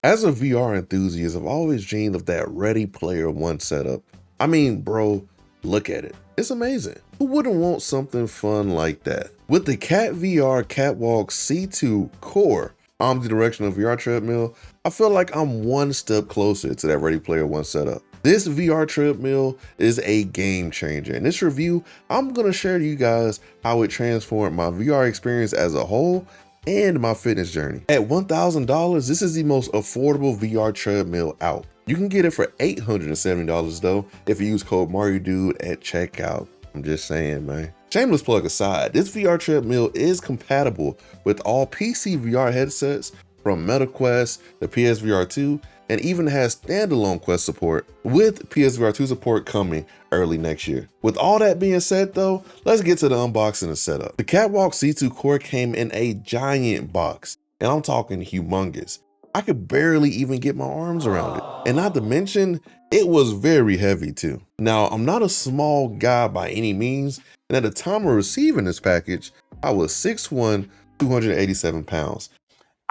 As a VR enthusiast, I've always dreamed of that Ready Player One setup. I mean, bro, look at it. It's amazing. Who wouldn't want something fun like that? With the VR Katwalk C2 Core omnidirectional VR treadmill, I feel like I'm one step closer to that Ready Player One setup. This VR treadmill is a game changer. In this review, I'm gonna share to you guys how it transformed my VR experience as a whole and my fitness journey. At $1,000, this is the most affordable VR treadmill out. You can get it for $870 though if you use code MartyDude at checkout. I'm just saying, man. Shameless plug aside, this VR treadmill is compatible with all PC VR headsets from Quest to PSVR 2, and even has standalone Quest support, with PSVR 2 support coming early next year. With all that being said though, let's get to the unboxing and setup. The Katwalk C2 Core came in a giant box, and I'm talking humongous. I could barely even get my arms around it. And not to mention, it was very heavy too. Now, I'm not a small guy by any means, and at the time of receiving this package, I was 6'1", 287 pounds.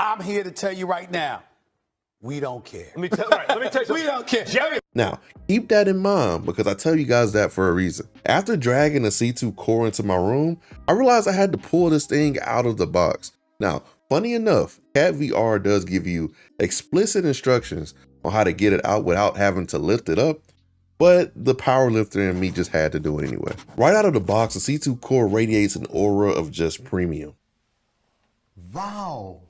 I'm here to tell you right now, we don't care. Let me tell you, we don't care. Jerry. Now, keep that in mind because I tell you guys that for a reason. After dragging the C2 Core into my room, I realized I had to pull this thing out of the box. Now, funny enough, VR does give you explicit instructions on how to get it out without having to lift it up, but the power lifter in me just had to do it anyway. Right out of the box, the C2 Core radiates an aura of just premium. Wow.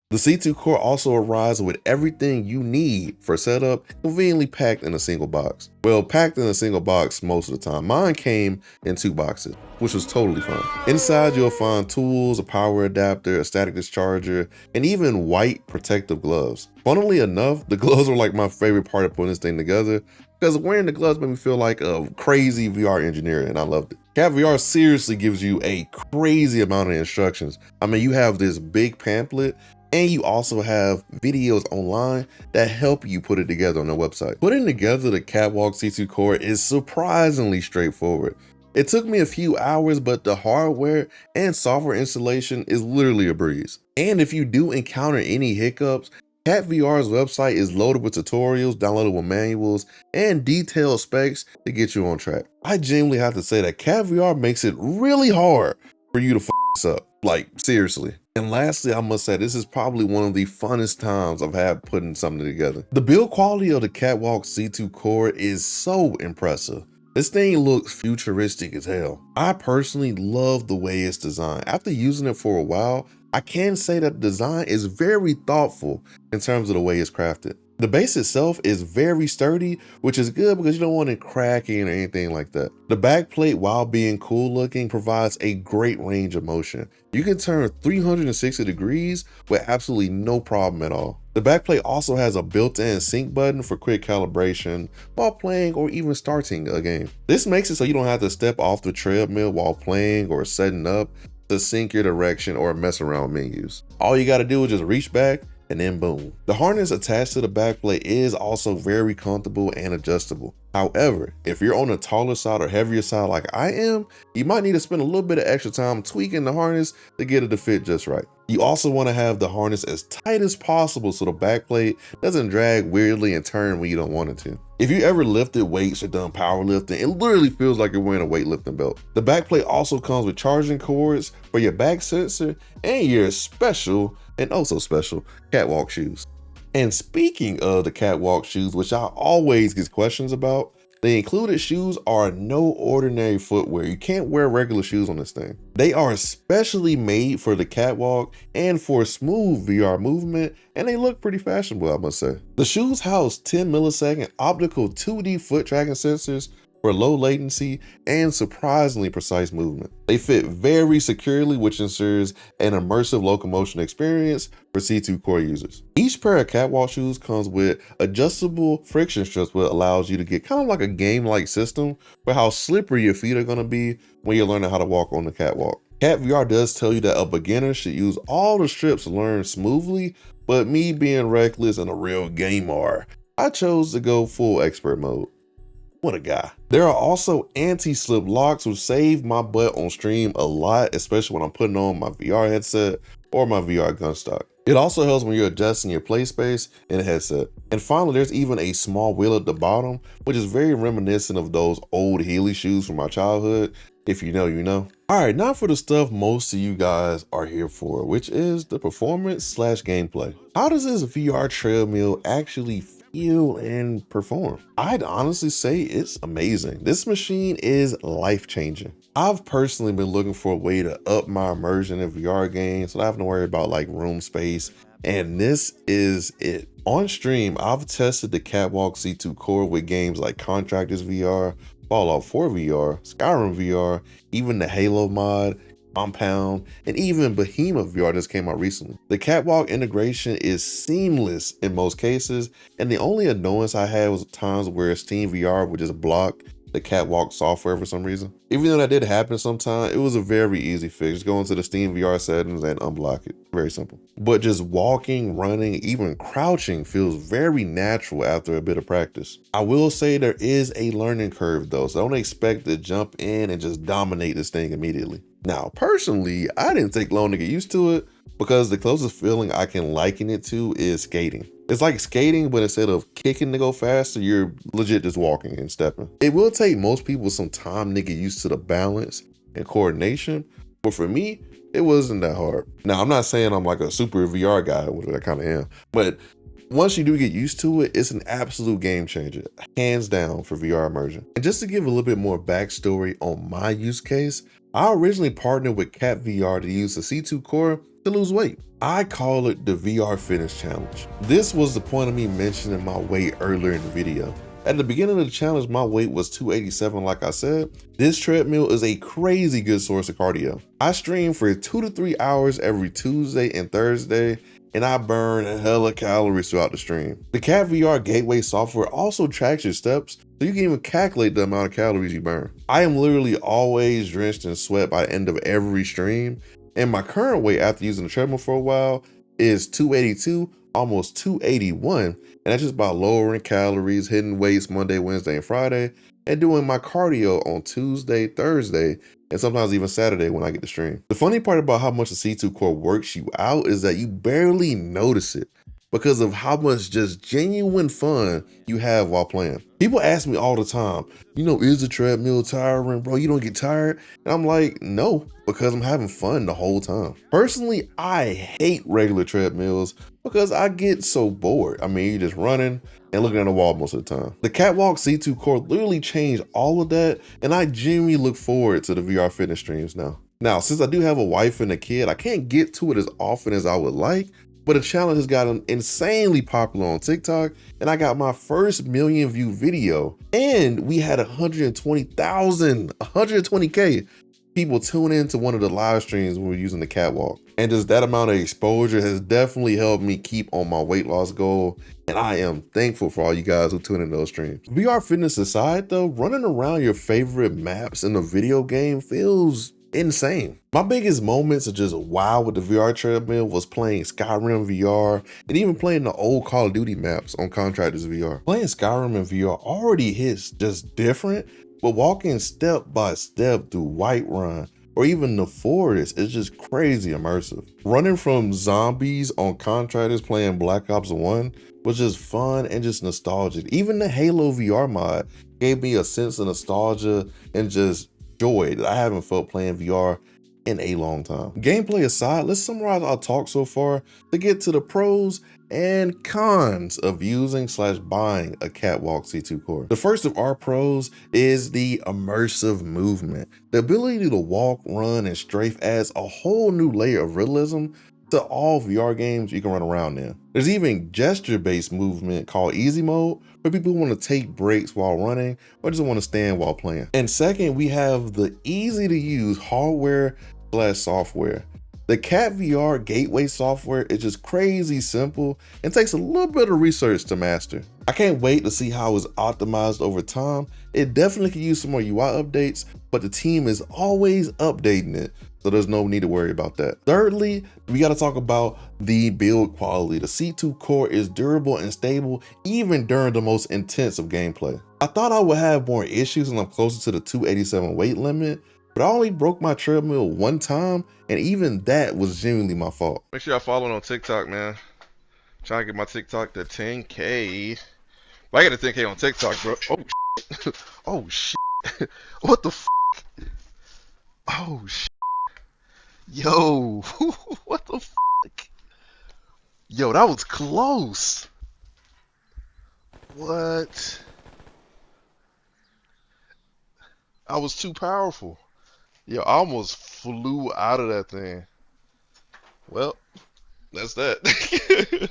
The C2 Core also arrives with everything you need for setup, conveniently packed in a single box. Well, packed in a single box most of the time. Mine came in 2 boxes, which was totally fine. Inside, you'll find tools, a power adapter, a static discharger, and even white protective gloves. Funnily enough, the gloves were like my favorite part of putting this thing together, because wearing the gloves made me feel like a crazy VR engineer, and I loved it. VR seriously gives you a crazy amount of instructions. I mean, you have this big pamphlet, and you also have videos online that help you put it together on their website. Putting together the Katwalk C2 Core is surprisingly straightforward. It took me a few hours, but the hardware and software installation is literally a breeze. And if you do encounter any hiccups, VR's website is loaded with tutorials, downloadable manuals, and detailed specs to get you on track. I genuinely have to say that VR makes it really hard for you to f this up, like seriously. And lastly, I must say this is probably one of the funnest times I've had putting something together. The build quality of the Katwalk C2 Core is so impressive. This thing looks futuristic as hell. I personally love the way it's designed. After using it for a while, I can say that the design is very thoughtful in terms of the way it's crafted. The base itself is very sturdy, which is good because you don't want it cracking or anything like that. The back plate, while being cool looking, provides a great range of motion. You can turn 360 degrees with absolutely no problem at all. The back plate also has a built-in sync button for quick calibration while playing or even starting a game. This makes it so you don't have to step off the treadmill while playing or setting up to sync your direction or mess around with menus. All you gotta do is just reach back and then boom. The harness attached to the backplate is also very comfortable and adjustable. However, if you're on the taller side or heavier side like I am, you might need to spend a little bit of extra time tweaking the harness to get it to fit just right. You also want to have the harness as tight as possible so the backplate doesn't drag weirdly and turn when you don't want it to. If you ever lifted weights or done powerlifting, it literally feels like you're wearing a weightlifting belt. The backplate also comes with charging cords for your back sensor and your special and also special Katwalk shoes. And speaking of the Katwalk shoes, which I always get questions about, the included shoes are no ordinary footwear. You can't wear regular shoes on this thing. They are specially made for the Katwalk and for smooth VR movement, and they look pretty fashionable, I must say. The shoes house 10 millisecond optical 2D foot tracking sensors for low latency and surprisingly precise movement. They fit very securely, which ensures an immersive locomotion experience for C2 Core users. Each pair of Katwalk shoes comes with adjustable friction strips, which allows you to get kind of like a game-like system for how slippery your feet are gonna be when you're learning how to walk on the catwalk. VR does tell you that a beginner should use all the strips to learn smoothly, but me being reckless and a real gamer, I chose to go full expert mode. What a guy. There are also anti-slip locks, which save my butt on stream a lot, especially when I'm putting on my VR headset or my VR Gunstock. It also helps when you're adjusting your play space in a headset. And finally, there's even a small wheel at the bottom, which is very reminiscent of those old Heeley shoes from my childhood. If you know, you know. All right, now for the stuff most of you guys are here for, which is the performance / gameplay. How does this VR treadmill actually feel and perform? I'd honestly say it's amazing. This machine is life-changing. I've personally been looking for a way to up my immersion in VR games, so I don't have to worry about like room space, and this is it. On stream, I've tested the Katwalk C2 Core with games like Contractors VR, Fallout 4 VR, Skyrim VR, even the Halo mod, Compound, and even Behemoth VR just came out recently. The Katwalk integration is seamless in most cases, and the only annoyance I had was times where Steam VR would just block the Katwalk software for some reason. Even though that did happen sometime, it was a very easy fix. Just go into the Steam VR settings and unblock it. Very simple. But just walking, running, even crouching feels very natural after a bit of practice. I will say there is a learning curve though, so don't expect to jump in and just dominate this thing immediately. Now, personally, I didn't take long to get used to it because the closest feeling I can liken it to is skating. It's like skating, but instead of kicking to go faster, you're legit just walking and stepping. It will take most people some time to get used to the balance and coordination, but for me, it wasn't that hard. Now, I'm not saying I'm like a super VR guy, which I kind of am, but once you do get used to it, it's an absolute game changer, hands down for VR immersion. And just to give a little bit more backstory on my use case, I originally partnered with KatVR to use the C2 Core to lose weight. I call it the VR Fitness Challenge. This was the point of me mentioning my weight earlier in the video. At the beginning of the challenge, my weight was 287 like I said. This treadmill is a crazy good source of cardio. I stream for 2 to 3 hours every Tuesday and Thursday, and I burn a hella calories throughout the stream. The KatVR Gateway software also tracks your steps, so you can even calculate the amount of calories you burn. I am literally always drenched in sweat by the end of every stream, and my current weight after using the treadmill for a while is 282, almost 281, and that's just by lowering calories, hitting weights Monday, Wednesday, and Friday, and doing my cardio on Tuesday, Thursday, and sometimes even Saturday when I get to stream. The funny part about how much the C2 Core works you out is that you barely notice it because of how much just genuine fun you have while playing. People ask me all the time, you know, is the treadmill tiring, bro? You don't get tired? And I'm like, no, because I'm having fun the whole time. Personally, I hate regular treadmills because I get so bored. I mean, you're just running and looking at the wall most of the time. The Katwalk C2 Core literally changed all of that, and I genuinely look forward to the VR fitness streams now. Now, since I do have a wife and a kid, I can't get to it as often as I would like, but the challenge has gotten insanely popular on TikTok, and I got my first million view video, and we had 120K people tune in to one of the live streams when we were using the Katwalk. And just that amount of exposure has definitely helped me keep on my weight loss goal, and I am thankful for all you guys who tune in those streams. VR fitness aside though, running around your favorite maps in a video game feels insane. My biggest moments of just wow with the VR treadmill was playing Skyrim VR and even playing the old Call of Duty maps on Contractors VR. Playing Skyrim in VR already hits just different, but walking step by step through Whiterun or even the forest is just crazy immersive. Running from zombies on Contractors playing Black Ops 1 was just fun and just nostalgic. Even the Halo VR mod gave me a sense of nostalgia and just joy that I haven't felt playing VR in a long time. Gameplay aside, let's summarize our talk so far to get to the pros and cons of using / buying a Katwalk C2 Core. The first of our pros is the immersive movement. The ability to walk, run, and strafe adds a whole new layer of realism to all VR games you can run around in. There's even gesture-based movement called easy mode for people who want to take breaks while running or just want to stand while playing. And second, we have the easy to use hardware / software. The KatVR gateway software is just crazy simple and takes a little bit of research to master. I can't wait to see how it's optimized over time. It definitely could use some more UI updates, but the team is always updating it, so there's no need to worry about that. Thirdly, we got to talk about the build quality. The C2 Core is durable and stable even during the most intensive gameplay. I thought I would have more issues when I'm closer to the 287 weight limit, but I only broke my treadmill one time, and even that was genuinely my fault. Make sure y'all follow on TikTok, man. Trying to get my TikTok to 10K. I got a 10K on TikTok, bro. Oh, shit. Oh, shit. What the f? Oh, shit. Yo. What the f? Yo, that was close. What? I was too powerful. Yo, I almost flew out of that thing. Well, that's that.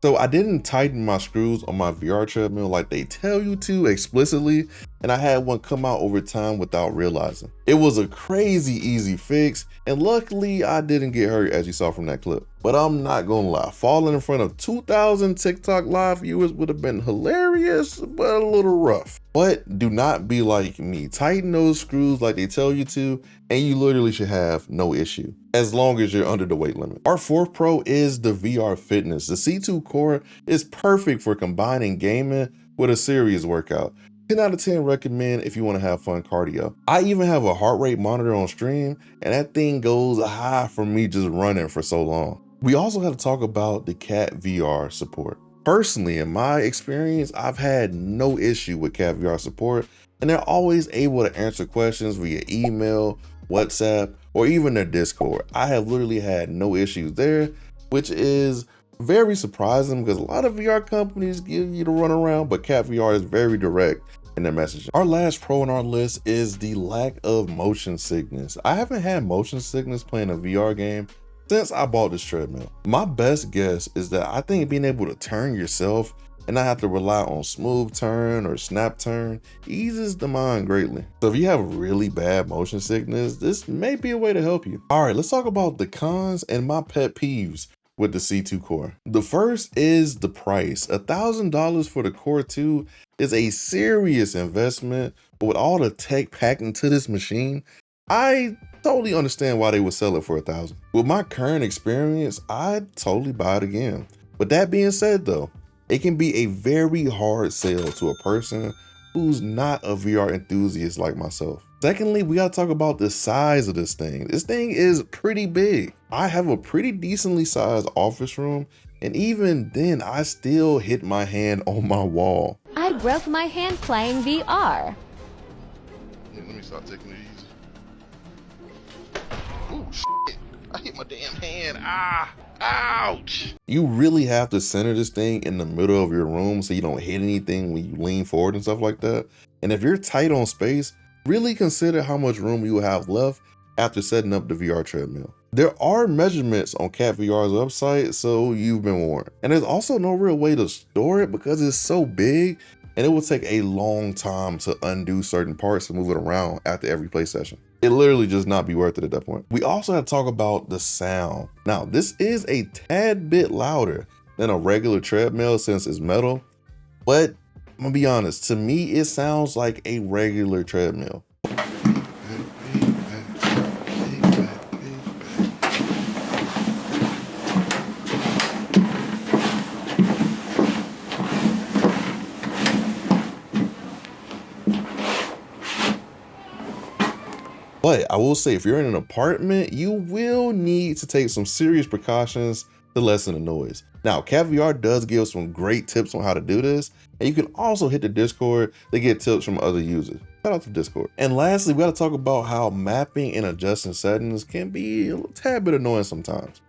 So I didn't tighten my screws on my VR treadmill like they tell you to explicitly, and I had one come out over time without realizing. It was a crazy easy fix, and luckily I didn't get hurt as you saw from that clip. But I'm not gonna lie, falling in front of 2,000 TikTok live viewers would have been hilarious, but a little rough. But do not be like me. Tighten those screws like they tell you to, and you literally should have no issue, as long as you're under the weight limit. Our fourth pro is the VR fitness. The C2 Core is perfect for combining gaming with a serious workout. 10 out of 10 recommend if you want to have fun cardio. I even have a heart rate monitor on stream, and that thing goes high for me just running for so long. We also had to talk about the KatVR support. Personally, in my experience, I've had no issue with KatVR support, and they're always able to answer questions via email, WhatsApp, or even their Discord. I have literally had no issues there, which is very surprising because a lot of VR companies give you the runaround, but KatVR is very direct in their messaging. Our last pro on our list is the lack of motion sickness. I haven't had motion sickness playing a VR game since I bought this treadmill. My best guess is that I think being able to turn yourself and not have to rely on smooth turn or snap turn eases the mind greatly. So if you have really bad motion sickness, this may be a way to help you. All right, let's talk about the cons and my pet peeves with the C2 Core. The first is the price. $1,000 for the Core 2 is a serious investment, but with all the tech packed into this machine, I totally understand why they would sell it for $1,000. With my current experience, I'd totally buy it again. With that being said though, it can be a very hard sell to a person who's not a VR enthusiast like myself. Secondly, we gotta talk about the size of this thing. This thing is pretty big. I have a pretty decently sized office room, and even then I still hit my hand on my wall. I broke my hand playing VR. Yeah, let me start taking it easy. Oh shit! I hit my damn hand. Ah! Ouch! You really have to center this thing in the middle of your room so you don't hit anything when you lean forward and stuff like that. And if you're tight on space, really consider how much room you will have left after setting up the VR treadmill. There are measurements on KatVR's website, so you've been warned. And there's also no real way to store it because it's so big, and it will take a long time to undo certain parts and move it around after every play session. It literally just not be worth it at that point. We also have to talk about the sound. Now, this is a tad bit louder than a regular treadmill since it's metal, but I'm gonna be honest, to me, it sounds like a regular treadmill. But I will say, if you're in an apartment, you will need to take some serious precautions to lessen the noise. Now, KatVR does give some great tips on how to do this, and you can also hit the Discord to get tips from other users. Shout out to Discord. And lastly, we gotta talk about how mapping and adjusting settings can be a tad bit annoying sometimes.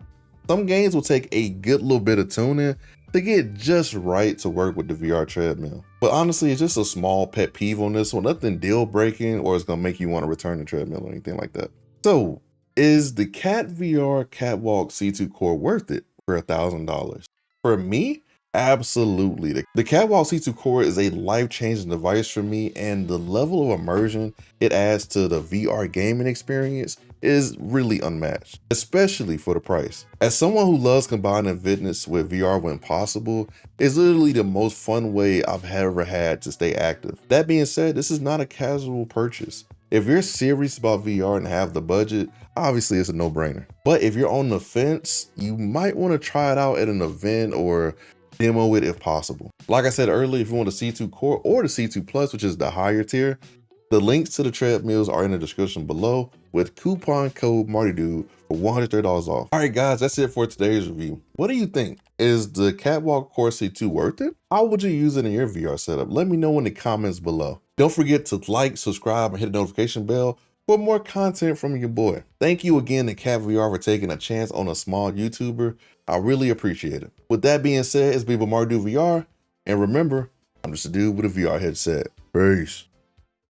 Some games will take a good little bit of tuning to get just right to work with the VR treadmill. But honestly, it's just a small pet peeve on this one, nothing deal breaking or it's gonna make you want to return the treadmill or anything like that. So is the KatVR Katwalk C2 Core worth it for $1,000? For me, absolutely. The Katwalk C2 Core is a life-changing device for me, and the level of immersion it adds to the VR gaming experience is really unmatched, especially for the price. As someone who loves combining fitness with VR when possible, it's literally the most fun way I've ever had to stay active. That being said, this is not a casual purchase. If you're serious about VR and have the budget, obviously it's a no-brainer. But if you're on the fence, you might want to try it out at an event or demo it if possible. Like I said earlier, if you want the C2 Core or the C2 Plus, which is the higher tier, The links to the treadmills are in the description below with coupon code MartyDude for $130 off. All right, guys, that's it for today's review. What do you think? Is the Katwalk Core C2 worth it? How would you use it in your VR setup? Let me know in the comments below. Don't forget to like, subscribe, and hit the notification bell for more content from your boy. Thank you again to KatVR for taking a chance on a small YouTuber. I really appreciate it. With that being said, it's been MartydudeVR, and remember, I'm just a dude with a VR headset. Peace.